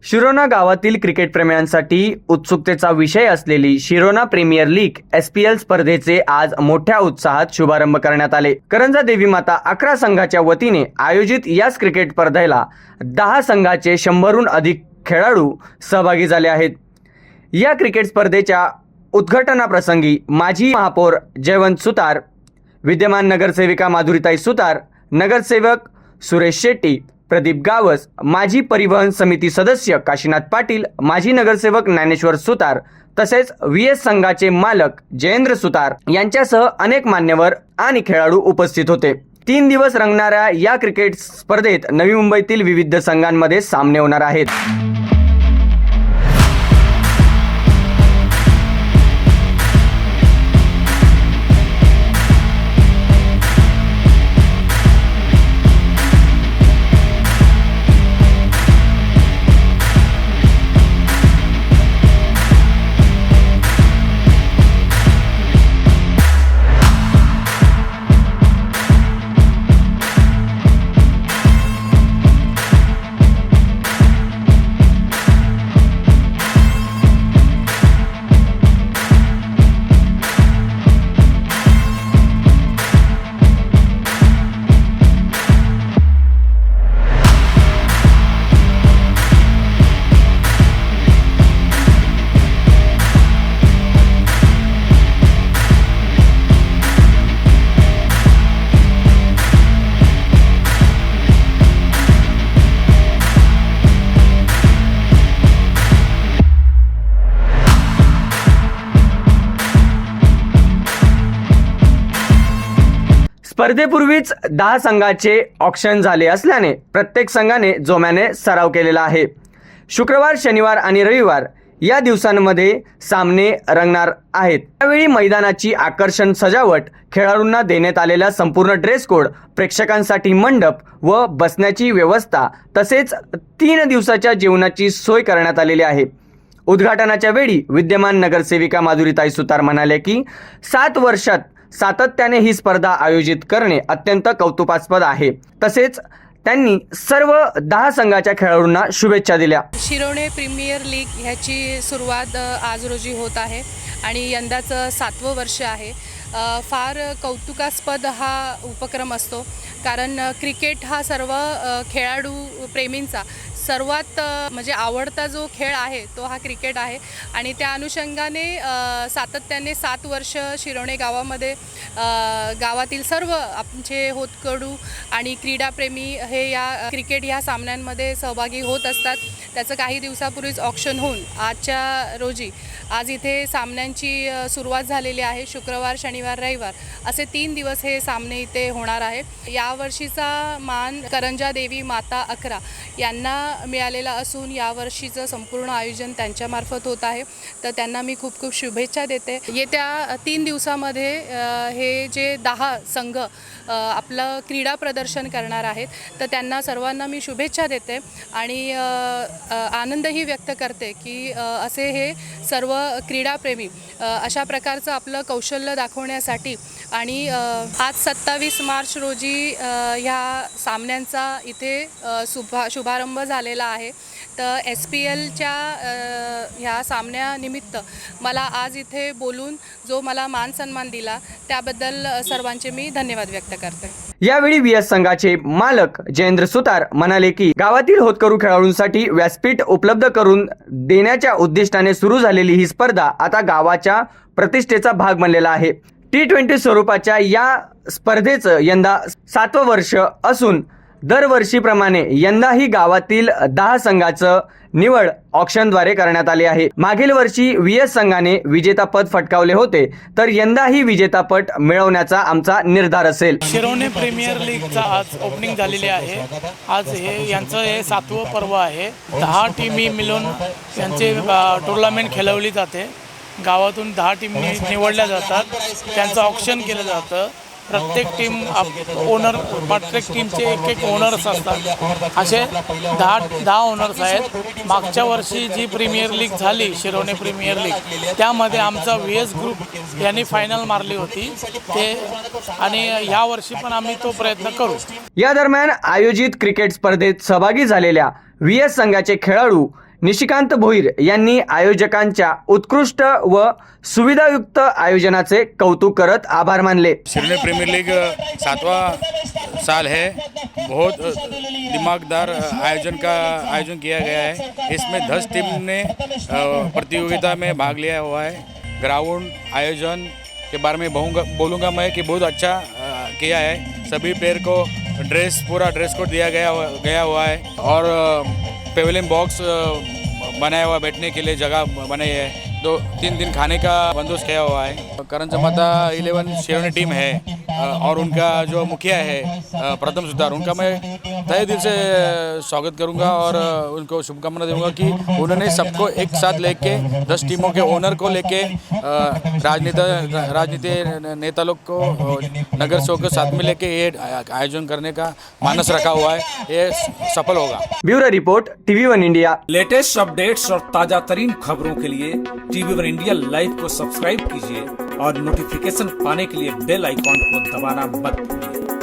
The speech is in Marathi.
शिरोना गावातील क्रिकेट प्रेमींसाठी उत्सुकतेचा विषय असलेली शिरोना प्रीमियर लीग SPL स्पर्धेचे आज मोठ्या उत्साहात शुभारंभ करण्यात आले। करंजा देवी माता 11 संघाच्या वतीने आयोजित याच क्रिकेट स्पर्धेला 10 संघाचे 100हून अधिक खेळाडू सहभागी झाले आहेत। या क्रिकेट स्पर्धेच्या उद्घाटनाप्रसंगी माजी महापौर जयवंत सुतार, विद्यमान नगरसेविका माधुरीताई सुतार, नगरसेवक सुरेश शेट्टी, प्रदीप गावस, माजी परिवहन समिती सदस्य काशीनाथ पाटील, माजी नगरसेवक ज्ञानेश्वर सुतार तसेच VS संघाचे मालक जयेंद्र सुतार यांच्यासह अनेक मान्यवर आणि खेळाडू उपस्थित होते। 3 दिवस रंगणाऱ्या या क्रिकेट स्पर्धेत नवी मुंबईतील विविध संघांमध्ये सामने होणार आहेत। स्पर्धेपूर्वीच 10 संघाचे ऑक्शन झाले असल्याने प्रत्येक संघाने जोमाने सराव केलेला आहे। शुक्रवार, शनिवार आणि रविवार या दिवसांमध्ये सामने रंगणार आहेत। त्यावेळी मैदानाची आकर्षण सजावट, खेळाडूंना देण्यात आलेला संपूर्ण ड्रेस कोड, प्रेक्षकांसाठी मंडप व बसण्याची व्यवस्था तसेच 3 दिवसाच्या जेवणाची सोय करण्यात आलेली आहे। उद्घाटनाच्या वेळी विद्यमान नगरसेविका माधुरीताई सुतार म्हणाले की 7 वर्षात सातत्याने ही स्पर्धा आयोजित करणे अत्यंत कौतुकास्पद आहे। तसेच त्यांनी सर्व 10 संघाच्या खेळाडूंना शुभेच्छा दिल्या। शिरोने प्रीमियर लीग ह्याची सुरुवात आज रोजी होत आहे आणि यंदाचं 7वं वर्ष आहे। फार कौतुकास्पद हा उपक्रम असतो, कारण क्रिकेट हा सर्व खेळाडू प्रेमींचा सर्वात म्हणजे आवडता जो खेळ आहे तो हा क्रिकेट आहे आणि त्या अनुषंगाने सातत्याने 7 वर्ष शिरोणे गावामध्ये गावातील सर्व आमचे होतकरू आणि क्रीडाप्रेमी हे या क्रिकेट ह्या सामन्यांमध्ये सहभागी होत असतात। त्याचं काही दिवसापूर्वीच ऑक्शन होऊन आजच्या रोजी आज इथे सामन्यांची सुरुवात झालेली आहे। शुक्रवार, शनिवार, रविवार असे 3 दिवस हे सामने इथे होणार आहेत। यावर्षीचा मान करंजा देवी माता 11 यांना मिळालेला असून यावर्षीचं संपूर्ण आयोजन त्यांच्यामार्फत होत आहे, तर त्यांना मी खूप खूप शुभेच्छा देते। येत्या 3 दिवसामध्ये हे जे 10 संघ आपलं क्रीडा प्रदर्शन करणार आहेत, तर त्यांना सर्वांना मी शुभेच्छा देते आणि आनंदही व्यक्त करते की असे हे सर्व क्रीडाप्रेमी अशा प्रकारचं आपलं कौशल्य दाखवण्यासाठी आणि आज 27 मार्च रोजी ह्या सामन्यांचा इथे शुभारंभ झालेला आहे। तर SPLच्या ह्या सामन्यानिमित्त मला आज इथे बोलून जो मला मान सन्मान दिला त्याबद्दल सर्वांचे मी धन्यवाद व्यक्त करते। यावेळी VS संघाचे मालक जयेंद्र सुतार म्हणाले की गावातील होतकरू खेळाडूंसाठी व्यासपीठ उपलब्ध करून देण्याच्या उद्दिष्टाने सुरू झालेली ही स्पर्धा आता गावाच्या प्रतिष्ठेचा भाग बनलेला आहे। T20 स्वरूपाच्या या स्पर्धेचं यंदा 7वं वर्ष असून दरवर्षीप्रमाणे यंदाही गावातील 10 संघाचं निवड ऑक्शनद्वारे करण्यात आले आहे। मागील वर्षी VS संघाने विजेतापद फटकावले होते, तर यंदाही विजेतापद मिळवण्याचा आमचा निर्धार असेल। शिरोने प्रीमियर लीगचा आज ओपनिंग झालेली आहे। आज यांचं हे 7वं पर्व आहे। 10 टीमी मिळून यांचे टुर्नामेंट खेळवली जाते। गावातून 10 टीम निवडल्या जातात, त्यांचं ऑक्शन केलं जातं। प्रत्येक टीम ओनर, प्रत्येक टीमचे एक ओनर्स असतात, असे 10 ओनर्स आहेत। मागच्या वर्षी जी प्रीमियर लीग झाली शिरोने प्रीमियर लीग, त्यामध्ये आमचा VS ग्रुप यांनी फायनल मारली होती ते, आणि ह्या वर्षी पण आम्ही तो प्रयत्न करू। या दरम्यान आयोजित क्रिकेट स्पर्धेत सहभागी झालेल्या VS संघाचे खेळाडू निशिकांत भोईर यांनी आयोजकांच्या उत्कृष्ट व सुविधायुक्त आयोजनाचे कौतुक करत आभार मानले. शिरोनी प्रीमियर लीग 7वां साल है. बहुत दिमागदार आयोजन किया गया है. इसमें 10 टीम ने प्रतियोगिता में भाग लिया हुआ है. ग्राउंड आयोजन के बारे में बोलूँगा मैं कि बहुत अच्छा किया है. सभी प्लेयर को पूरा ड्रेस कोड दिया गया हुआ है और पेवेलियन बॉक्स बनाया हुआ, बैठने के लिए जगह बनाई है. 2-3 दिन खाने का बंदोबस्त किया हुआ है. करंजा माता 11 शिरोनी टीम है और उनका जो मुखिया है प्रथम सुतार, उनका मैं तहे दिल से स्वागत करूंगा और उनको शुभकामना दूंगा कि उन्होंने सबको एक साथ लेके 10 टीमों के ओनर को लेके राजनीति नेता लोग को, नगर सेवक को साथ में लेके ये आयोजन करने का मानस रखा हुआ है. ये सफल होगा. Bureau report TV1 India. Latest updates और ताजा तरीन खबरों के लिए TV1 इंडिया लाइव को सब्सक्राइब कीजिए और नोटिफिकेशन पाने के लिए बेल आइकॉन को दबाना मत भूलिए.